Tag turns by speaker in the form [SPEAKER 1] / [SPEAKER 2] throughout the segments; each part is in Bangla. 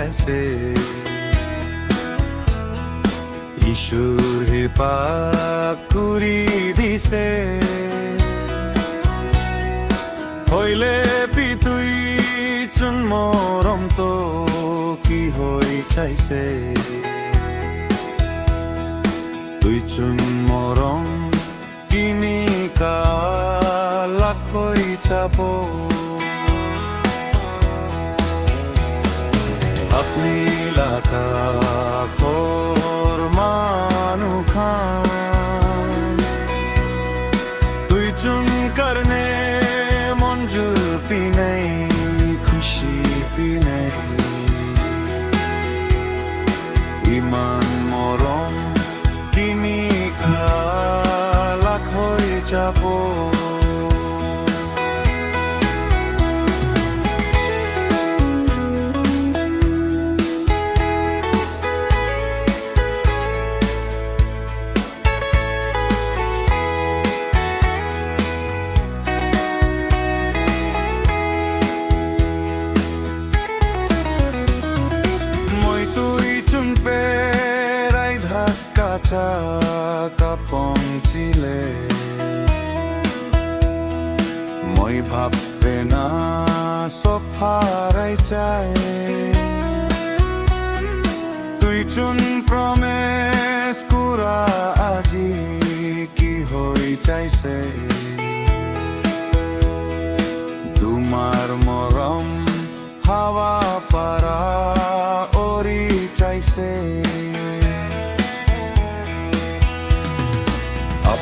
[SPEAKER 1] আছে ঈশ্বৰ পাক কৰি দিছে হইলে তুই চুন মৰম তো কি হৈ চাইছে তুই চুন মৰম কিনি কালাক হৈ যাব আপনি লাকা ফরমানু খান তুই চুন করনে মঞ্জুর পি নাই খুশি পি নাই ইমান মরম কিনি কালাক হয়ে যাব কাপং চিলে মই ভাবে না সফারাই চাই তুই চুন প্রমেশ কুরা আজি কি হই চাইছে তোমার মরম হাওয়া পারা ওরি চাইছে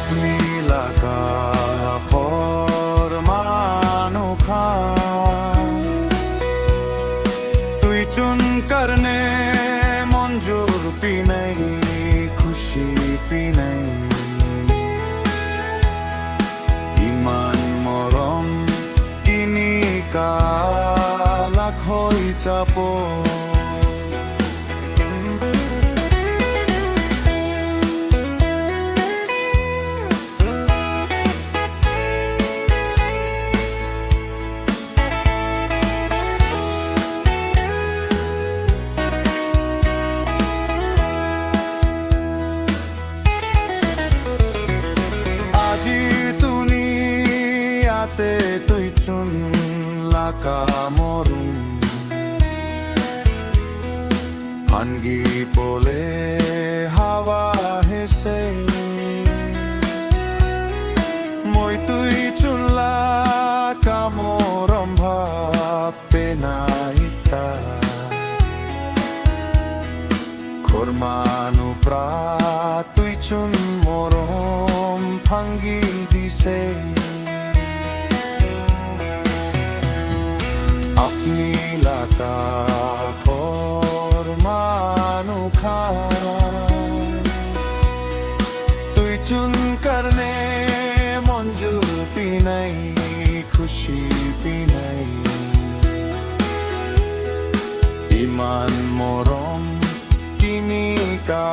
[SPEAKER 1] আপনি লাকা ফরমানু খান তুই চুন করনে মঞ্জুর পি নাই খুশি পি নাই ইমান মরম কিনি কালাক হৈ যাব তুই চুন লাকা মরুম আনগি বলে হাওয়া হেসে মই তুই চুন লাকা মরম ভাবে নাইতা খরমানু প্রা তুই চুন মরম ভাঙ্গি দিছে আপনি লাকা ফরমানু খান তুই চুন করনে মঞ্জুর পি নাই খুশি পি নাই ইমান মরম কিনি কা